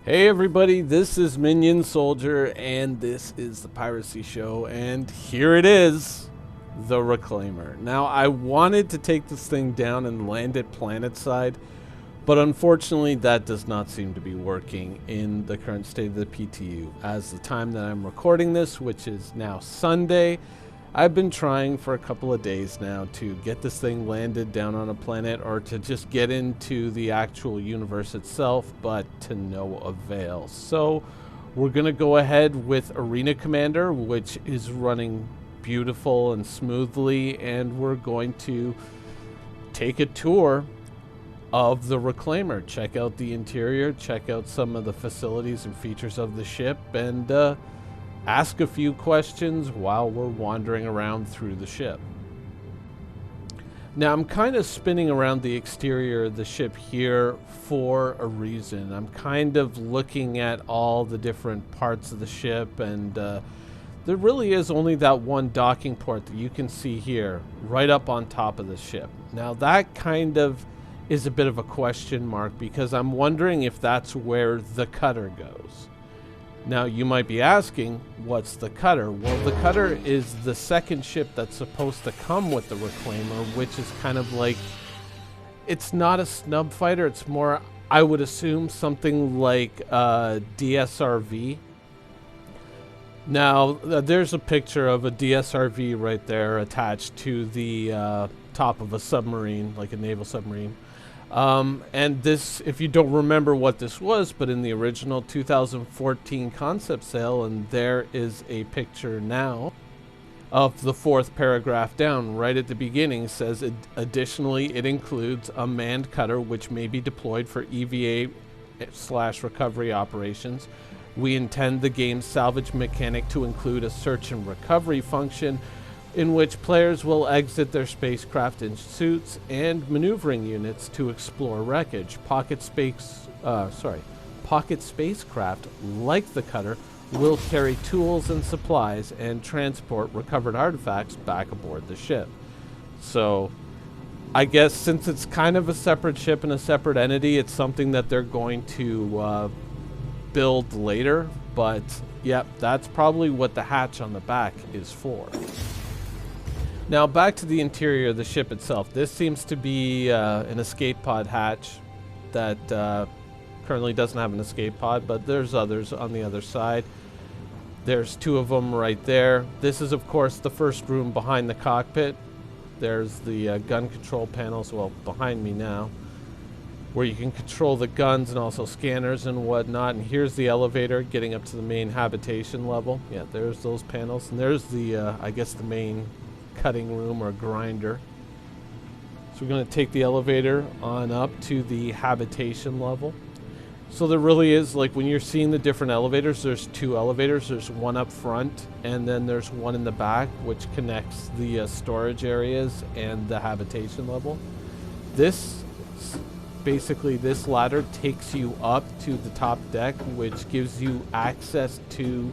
Hey everybody, this is Minion Soldier, and this is the Piracy Show, and here it is, the Reclaimer. Now, I wanted to take this thing down and land it planetside, but unfortunately that does not seem to be working in the current state of the PTU. As the time that I'm recording this, which is now Sunday, I've been trying for a couple of days now to get this thing landed down on a planet or to just get into the actual universe itself, but to no avail. So we're going to go ahead with Arena Commander, which is running beautiful and smoothly, and we're going to take a tour of the Reclaimer. Check out the interior, check out some of the facilities and features of the ship, and ask a few questions while we're wandering around through the ship. Now, I'm kind of spinning around the exterior of the ship here for a reason. I'm kind of looking at all the different parts of the ship, and there really is only that one docking port that you can see here, right up on top of the ship. Now, that kind of is a bit of a question mark, because I'm wondering if that's where the cutter goes. Now, you might be asking, what's the cutter? Well, the cutter is the second ship that's supposed to come with the Reclaimer, which is kind of like, it's not a snub fighter, it's more, I would assume, something like DSRV. Now, there's a picture of a DSRV right there attached to the top of a submarine, like a naval submarine. And this, if you don't remember what this was, but in the original 2014 concept sale, and there is a picture now of the fourth paragraph down, right at the beginning, says, additionally, it includes a manned cutter which may be deployed for EVA/recovery operations. We intend the game's salvage mechanic to include a search and recovery function in which players will exit their spacecraft in suits and maneuvering units to explore wreckage. Pocket spacecraft, like the cutter, will carry tools and supplies and transport recovered artifacts back aboard the ship. So, I guess since it's kind of a separate ship and a separate entity, it's something that they're going to build later, but yep, that's probably what the hatch on the back is for. Now, back to the interior of the ship itself. This seems to be an escape pod hatch that currently doesn't have an escape pod, but there's others on the other side. There's two of them right there. This is, of course, the first room behind the cockpit. There's the gun control panels, well, behind me now, where you can control the guns and also scanners and whatnot. And here's the elevator getting up to the main habitation level. Yeah, there's those panels. And there's the, I guess, the main cutting room or grinder. So we're going to take the elevator on up to the habitation level. So there really is, like, when you're seeing the different elevators, there's two elevators. There's one up front, and then there's one in the back, which connects the storage areas and the habitation level. This, basically, this ladder takes you up to the top deck, which gives you access to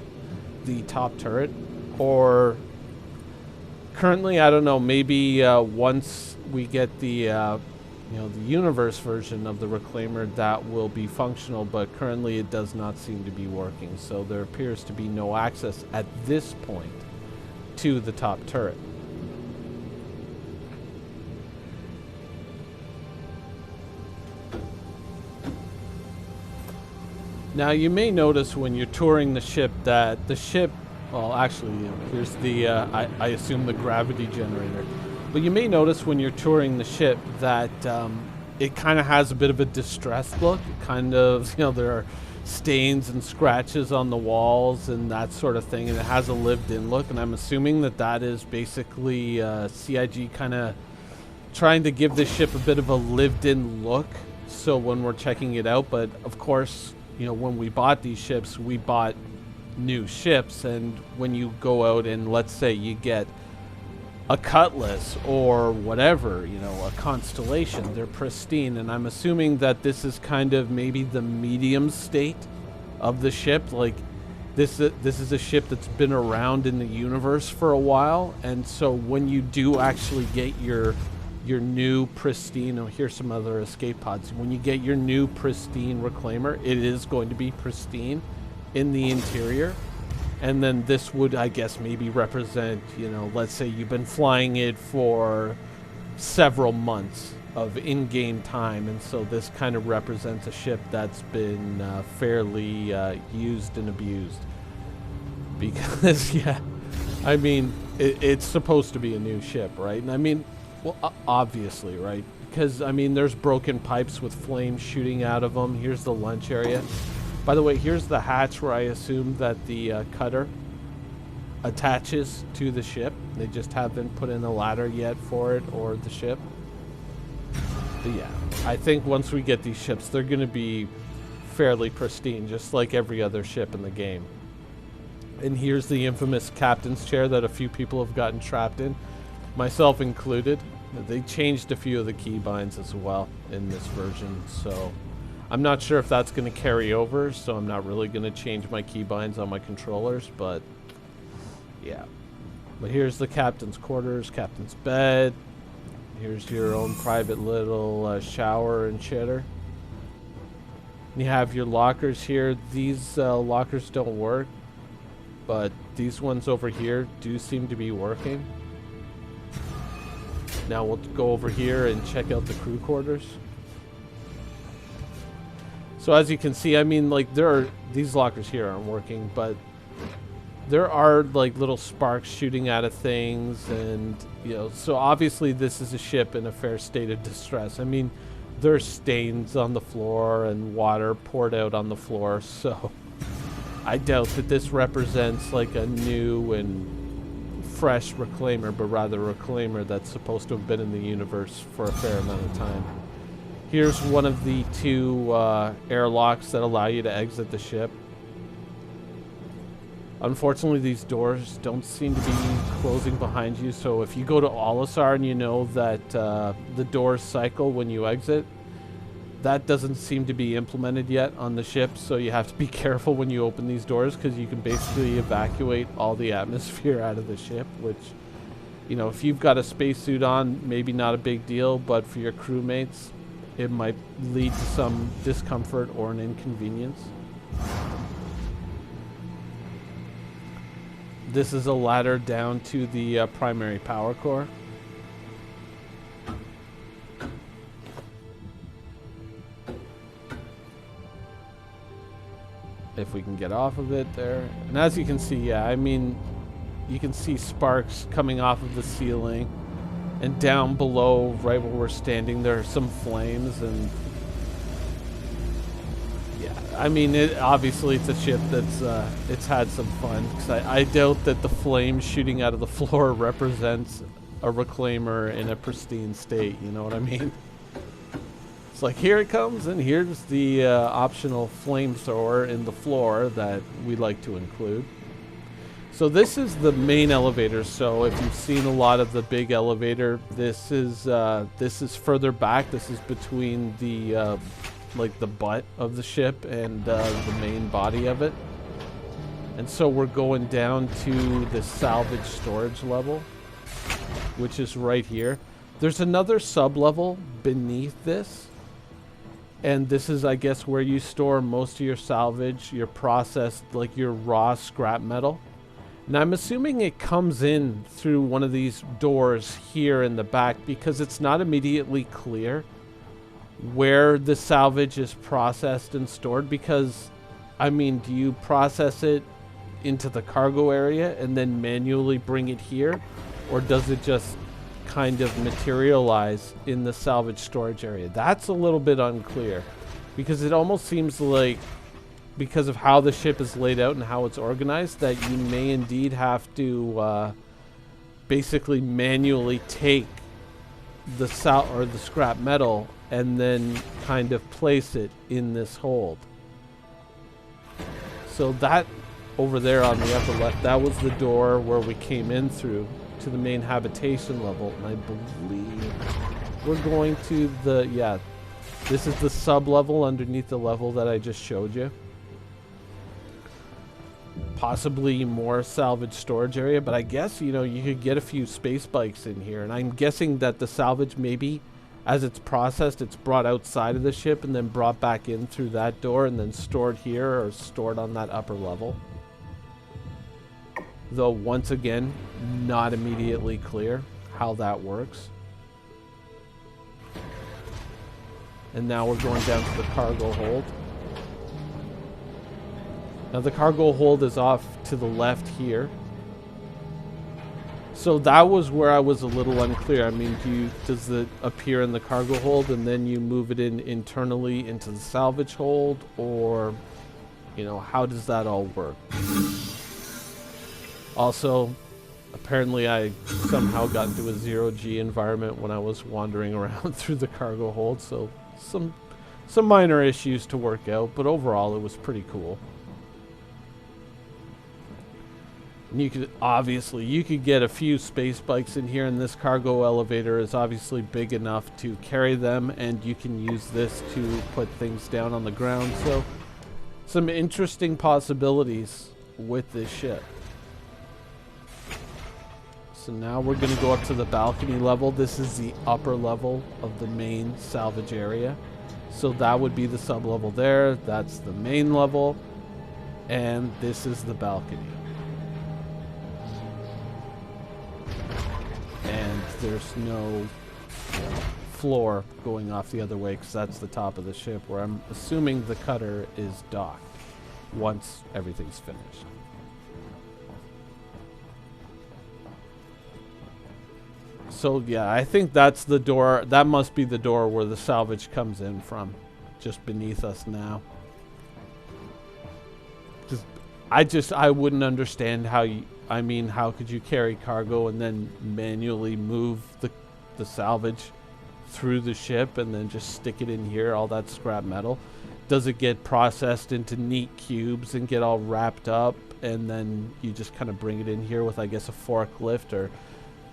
the top turret, or currently, I don't know, maybe once we get the the universe version of the Reclaimer, that will be functional, but currently it does not seem to be working. So there appears to be no access at this point to the top turret. Now, you may notice when you're touring the ship that the ship, well, actually, here's the, I assume, the gravity generator. But you may notice when you're touring the ship that it kind of has a bit of a distressed look. Kind of, there are stains and scratches on the walls and that sort of thing, and it has a lived-in look. And I'm assuming that that is basically CIG kind of trying to give this ship a bit of a lived-in look. So when we're checking it out, but of course, when we bought these ships, we bought new ships, and when you go out and let's say you get a Cutlass or whatever, a Constellation, they're pristine. And I'm assuming that this is kind of maybe the medium state of the ship. Like, this is a ship that's been around in the universe for a while, and so when you do actually get your your new pristine, oh, here's some other escape pods. When you get your new pristine reclaimer, it is going to be pristine in the interior. And then this would, I guess, maybe represent, you know, let's say you've been flying it for several months of in-game time, and so this kind of represents a ship that's been fairly used and abused. Because, yeah, I mean, it's supposed to be a new ship, right? And I mean, well, obviously, right? Because, I mean, there's broken pipes with flames shooting out of them. Here's the lunch area. By the way, here's the hatch where I assume that the cutter attaches to the ship. They just haven't put in a ladder yet for it or the ship. But yeah, I think once we get these ships, they're going to be fairly pristine, just like every other ship in the game. And here's the infamous captain's chair that a few people have gotten trapped in, myself included. They changed a few of the keybinds as well in this version, so I'm not sure if that's going to carry over, so I'm not really going to change my keybinds on my controllers, but yeah. But here's the captain's quarters, captain's bed. Here's your own private little shower and shitter. You have your lockers here. These lockers don't work, but these ones over here do seem to be working. Now we'll go over here and check out the crew quarters. So as you can see, I mean, like, these lockers here aren't working, but there are like little sparks shooting out of things, and you know, so obviously this is a ship in a fair state of distress. I mean, there's stains on the floor and water poured out on the floor, so I doubt that this represents like a new and fresh reclaimer, but rather a reclaimer that's supposed to have been in the universe for a fair amount of time. Here's one of the two airlocks that allow you to exit the ship. Unfortunately, these doors don't seem to be closing behind you, so if you go to Olisar and you know that the doors cycle when you exit, that doesn't seem to be implemented yet on the ship, so you have to be careful when you open these doors, because you can basically evacuate all the atmosphere out of the ship, which, you know, if you've got a spacesuit on, maybe not a big deal, but for your crewmates, it might lead to some discomfort or an inconvenience. This is a ladder down to the primary power core. If we can get off of it there. And as you can see, yeah, I mean, you can see sparks coming off of the ceiling. And down below, right where we're standing, there are some flames, and yeah, I mean, obviously it's a ship that's it's had some fun, because I doubt that the flames shooting out of the floor represents a reclaimer in a pristine state, you know what I mean? It's like, here it comes, and here's the optional flamethrower in the floor that we like to include. So this is the main elevator. So if you've seen a lot of the big elevator, this is further back. This is between the like the butt of the ship and the main body of it. And so we're going down to the salvage storage level, which is right here. There's another sub-level beneath this, and this is, I guess, where you store most of your salvage, your processed, like your raw scrap metal. And I'm assuming it comes in through one of these doors here in the back, because it's not immediately clear where the salvage is processed and stored. Because, I mean, do you process it into the cargo area and then manually bring it here? Or does it just kind of materialize in the salvage storage area? That's a little bit unclear, because it almost seems like, because of how the ship is laid out and how it's organized, that you may indeed have to basically manually take the scrap metal and then kind of place it in this hold. So that over there on the upper left, that was the door where we came in through to the main habitation level, and I believe we're going to the, yeah, this is the sub level underneath the level that I just showed you. possibly more salvage storage area, but I guess, you know, you could get a few space bikes in here, and I'm guessing that the salvage, maybe as it's processed, it's brought outside of the ship and then brought back in through that door and then stored here or stored on that upper level. Though, once again, not immediately clear how that works. And now we're going down to the cargo hold. Now the cargo hold is off to the left here. So that was where I was a little unclear. I mean, does it appear in the cargo hold and then you move it in internally into the salvage hold? Or, you know, how does that all work? Also, apparently I somehow got into a 0G environment when I was wandering around through the cargo hold. So some minor issues to work out, but overall it was pretty cool. And you could get a few space bikes in here, and this cargo elevator is obviously big enough to carry them, and you can use this to put things down on the ground. So some interesting possibilities with this ship. So now we're going to go up to the balcony level. This is the upper level of the main salvage area. So that would be the sub-level there. That's the main level. And this is the balcony. And there's no floor going off the other way because that's the top of the ship, where I'm assuming the cutter is docked once everything's finished. So yeah, I think that's the door. That must be the door where the salvage comes in from, just beneath us now. I wouldn't understand how you, I mean, how could you carry cargo and then manually move the salvage through the ship and then just stick it in here, all that scrap metal? Does it get processed into neat cubes and get all wrapped up, and then you just kind of bring it in here with, I guess, a forklift or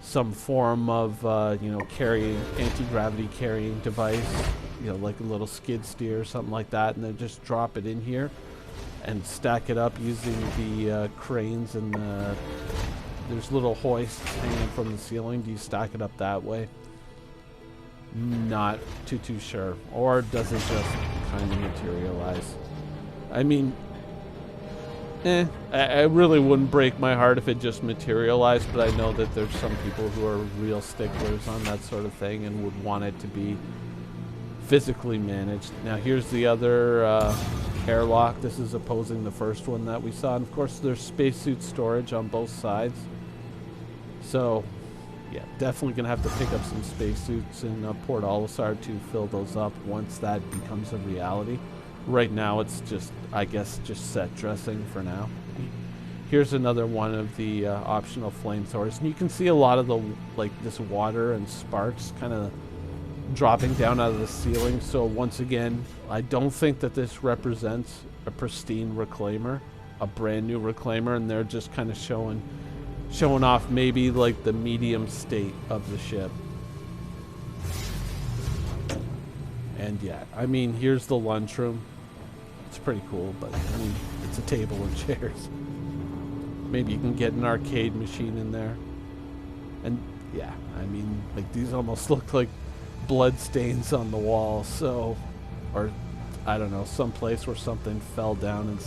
some form of, anti-gravity carrying device, you know, like a little skid steer or something like that, and then just drop it in here and stack it up using the cranes, and there's little hoists hanging from the ceiling. Do you stack it up that way? Not too sure. Or does it just kind of materialize? I mean, I really wouldn't break my heart if it just materialized, but I know that there's some people who are real sticklers on that sort of thing and would want it to be physically managed. Now here's the other airlock. This is opposing the first one that we saw, and of course there's spacesuit storage on both sides. So yeah, definitely gonna have to pick up some spacesuits in Port Olisar to fill those up once that becomes a reality. Right now it's just, I guess, just set dressing for now. Here's another one of the optional flamethrowers, and you can see a lot of the, like, this water and sparks kind of dropping down out of the ceiling. So once again, I don't think that this represents a pristine reclaimer, a brand new reclaimer, and they're just kind of showing off maybe like the medium state of the ship. And yeah, I mean, here's the lunchroom. It's pretty cool, but I mean, it's a table and chairs. Maybe you can get an arcade machine in there. And yeah, I mean, like, these almost look like blood stains on the wall. So, or I don't know, some place where something fell down and,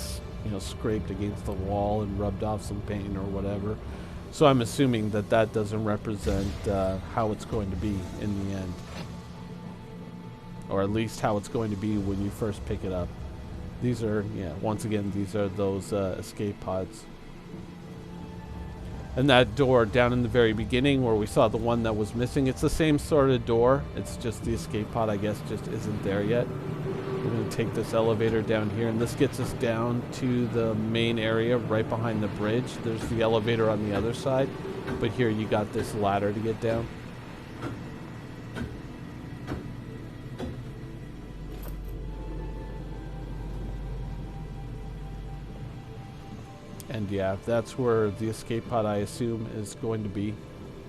you know, scraped against the wall and rubbed off some paint or whatever. So I'm assuming that that doesn't represent how it's going to be in the end, or at least how it's going to be when you first pick it up. These are, yeah, once again, these are those escape pods. And that door down in the very beginning where we saw the one that was missing, it's the same sort of door. It's just the escape pod, I guess, just isn't there yet. We're going to take this elevator down here, and this gets us down to the main area right behind the bridge. There's the elevator on the other side, but here you got this ladder to get down. And yeah, that's where the escape pod, I assume, is going to be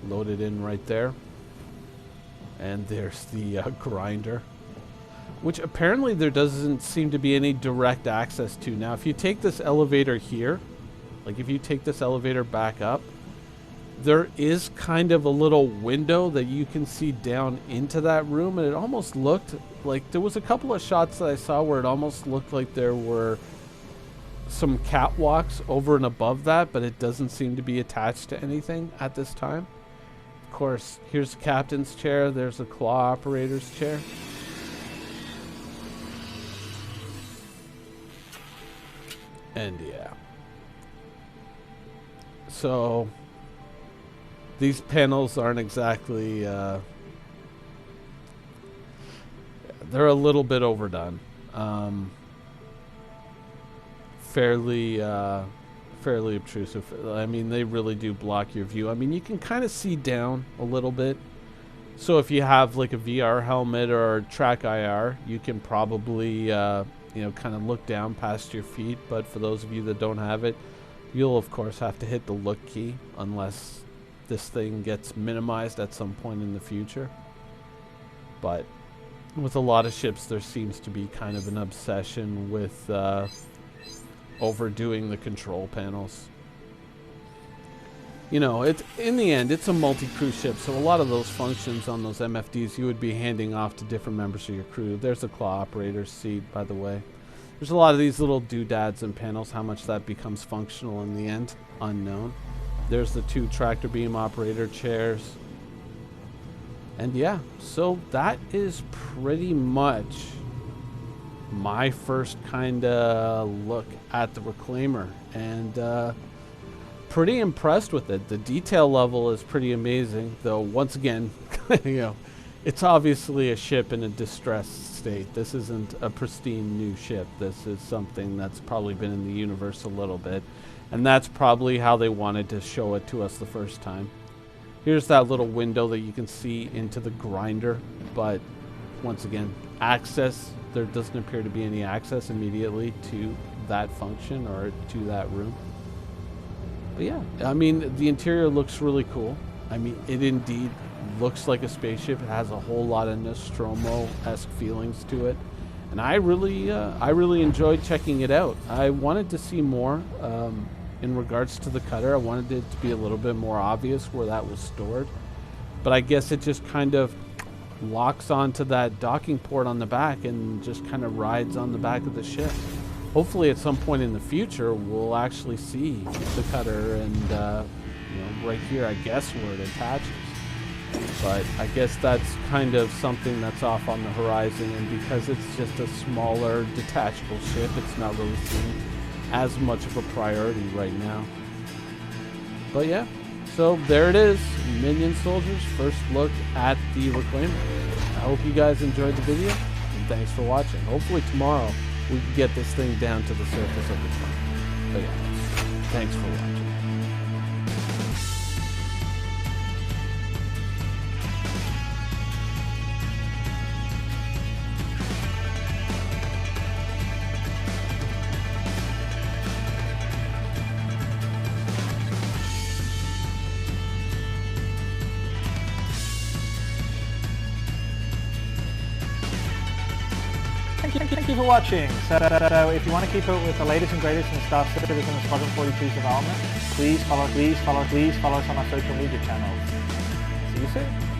loaded in right there. And there's the grinder, which apparently there doesn't seem to be any direct access to. Now, if you take this elevator here Like if you take this elevator back up, there is kind of a little window that you can see down into that room, and it almost looked like there was a couple of shots that I saw where it almost looked like there were some catwalks over and above that, but it doesn't seem to be attached to anything at this time. Of course, here's the captain's chair, there's the claw operator's chair. And yeah. So these panels aren't exactly they're a little bit overdone. Fairly obtrusive. I mean, they really do block your view. I mean, you can kind of see down a little bit. So if you have like a VR helmet or track IR, you can probably you know, kind of look down past your feet. But for those of you that don't have it, you'll of course have to hit the look key unless this thing gets minimized at some point in the future. But with a lot of ships, there seems to be kind of an obsession with overdoing the control panels. You know, it's in the end, it's a multi-crew ship, so a lot of those functions on those MFDs you would be handing off to different members of your crew. There's a claw operator's seat, by the way. There's a lot of these little doodads and panels. How much that becomes functional in the end, unknown. There's the 2 tractor beam operator chairs. And yeah, so that is pretty much my first kind of look at the Reclaimer, and pretty impressed with it. The detail level is pretty amazing, though once again, you know, it's obviously a ship in a distressed state. This isn't a pristine new ship. This is something that's probably been in the universe a little bit, and that's probably how they wanted to show it to us the first time. Here's that little window that you can see into the grinder, but once again, access, there doesn't appear to be any access immediately to that function or to that room. But yeah, I mean, the interior looks really cool. I mean, it indeed looks like a spaceship. It has a whole lot of Nostromo-esque feelings to it, and I really enjoyed checking it out. I wanted to see more in regards to the cutter. I wanted it to be a little bit more obvious where that was stored, but I guess it just kind of locks onto that docking port on the back and just kind of rides on the back of the ship. Hopefully at some point in the future we'll actually see the cutter and you know, right here I guess where it attaches. But I guess that's kind of something that's off on the horizon, and because it's just a smaller detachable ship, it's not really seen as much of a priority right now. But yeah, so there it is, Minion Soldiers' first look at the Reclaimer. I hope you guys enjoyed the video, and thanks for watching. Hopefully tomorrow we can get this thing down to the surface of the trunk. But yeah, thanks for watching. Thank you for watching. So if you want to keep up with the latest and greatest in Star Citizen and Squadron 42's development, please follow us on our social media channels. See you soon.